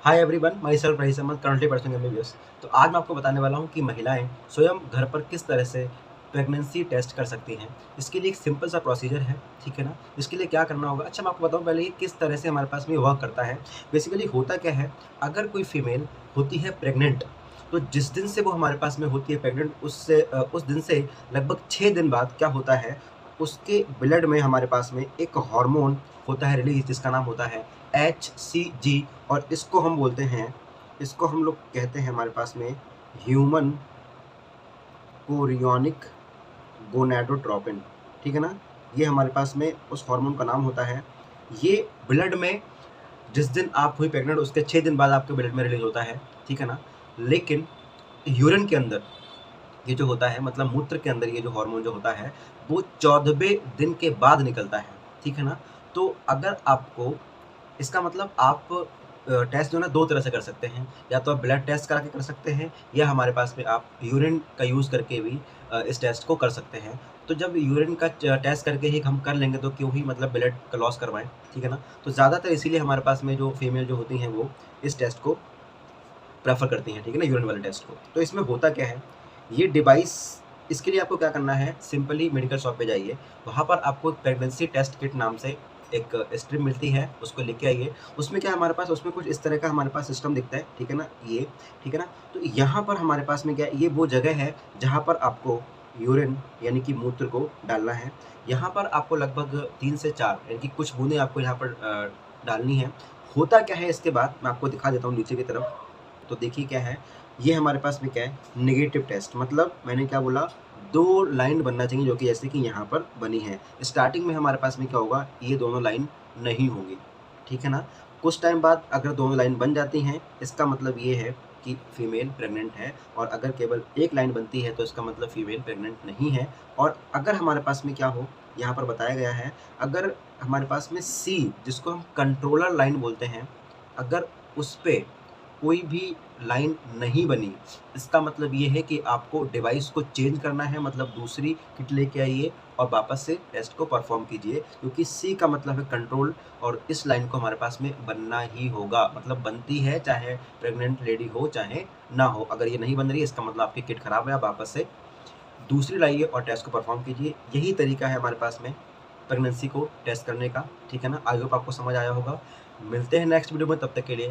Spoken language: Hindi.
हाय everyone, myself Rais Ahmad, currently pursuing MBBS. तो आज मैं आपको बताने वाला हूँ कि महिलाएं स्वयं घर पर किस तरह से प्रेगनेंसी टेस्ट कर सकती हैं। इसके लिए एक सिंपल सा प्रोसीजर है, ठीक है ना। इसके लिए क्या करना होगा, अच्छा मैं आपको बताऊँ पहले ये किस तरह से हमारे पास में वर्क करता है। बेसिकली होता क्या है, अगर कोई फीमेल होती है प्रेग्नेंट, तो जिस दिन से वो हमारे पास में होती है प्रेग्नेंट, उस दिन से लगभग 6 दिन बाद क्या होता है, उसके ब्लड में हमारे पास में एक हार्मोन होता है रिलीज, जिसका नाम होता है HCG। और इसको हम लोग कहते हैं हमारे पास में ह्यूमन कोरियोनिक गोनाडोट्रोपिन, ठीक है ना। ये हमारे पास में उस हार्मोन का नाम होता है। ये ब्लड में जिस दिन आप हुई प्रेग्नेंट उसके 6 दिन बाद आपके ब्लड में रिलीज होता है, ठीक है ना। लेकिन यूरिन के अंदर ये जो होता है, मतलब मूत्र के अंदर ये जो हार्मोन जो होता है, वो 14वें दिन के बाद निकलता है, ठीक है ना। तो अगर आपको, इसका मतलब आप टेस्ट जो है ना 2 तरह से कर सकते हैं। या तो आप ब्लड टेस्ट करा के कर सकते हैं, या हमारे पास में आप यूरिन का यूज़ करके भी इस टेस्ट को कर सकते हैं। तो जब यूरिन का टेस्ट करके ही हम कर लेंगे तो क्यों ही मतलब ब्लड का लॉस करवाएँ, ठीक है ना। तो ज़्यादातर इसीलिए हमारे पास में जो फीमेल जो होती हैं वो इस टेस्ट को प्रेफ़र करती हैं, ठीक है ना, यूरिन वाले टेस्ट को। तो इसमें होता क्या है, ये डिवाइस, इसके लिए आपको क्या करना है, सिंपली मेडिकल शॉप पे जाइए, वहाँ पर आपको प्रेगनेंसी टेस्ट किट नाम से एक स्ट्रिप मिलती है, उसको लेके आइए। उसमें क्या है हमारे पास, उसमें कुछ इस तरह का हमारे पास सिस्टम दिखता है, ठीक है ना, ये, ठीक है ना। तो यहाँ पर हमारे पास में क्या है, ये वो जगह है जहाँ पर आपको यूरिन यानी कि मूत्र को डालना है। यहाँ पर आपको लगभग 3 से 4 यानी कि कुछ बूँदें आपको यहाँ पर डालनी है। होता क्या है इसके बाद मैं आपको दिखा देता हूँ नीचे की तरफ। तो देखिए क्या है, ये हमारे पास में क्या है, नेगेटिव टेस्ट, मतलब मैंने क्या बोला, 2 लाइन बनना चाहिए जो कि जैसे कि यहाँ पर बनी है। स्टार्टिंग में हमारे पास में क्या होगा, ये दोनों लाइन नहीं होंगी, ठीक है ना। कुछ टाइम बाद अगर दोनों लाइन बन जाती हैं, इसका मतलब ये है कि फीमेल प्रेग्नेंट है। और अगर केवल एक लाइन बनती है तो इसका मतलब फीमेल प्रेग्नेंट नहीं है। और अगर हमारे पास में क्या हो, यहाँ पर बताया गया है, अगर हमारे पास में C, जिसको हम कंट्रोलर लाइन बोलते हैं, अगर उस पे कोई भी लाइन नहीं बनी, इसका मतलब ये है कि आपको डिवाइस को चेंज करना है, मतलब दूसरी किट लेके आइए और वापस से टेस्ट को परफॉर्म कीजिए, क्योंकि C का मतलब है कंट्रोल, और इस लाइन को हमारे पास में बनना ही होगा, मतलब बनती है चाहे प्रेग्नेंट लेडी हो चाहे ना हो। अगर ये नहीं बन रही है इसका मतलब आपकी किट खराब है, आप वापस से दूसरी लाइए और टेस्ट को परफॉर्म कीजिए। यही तरीका है हमारे पास में प्रेगनेंसी को टेस्ट करने का, ठीक है ना। आई होप आपको समझ आया होगा। मिलते हैं नेक्स्ट वीडियो में, तब तक के लिए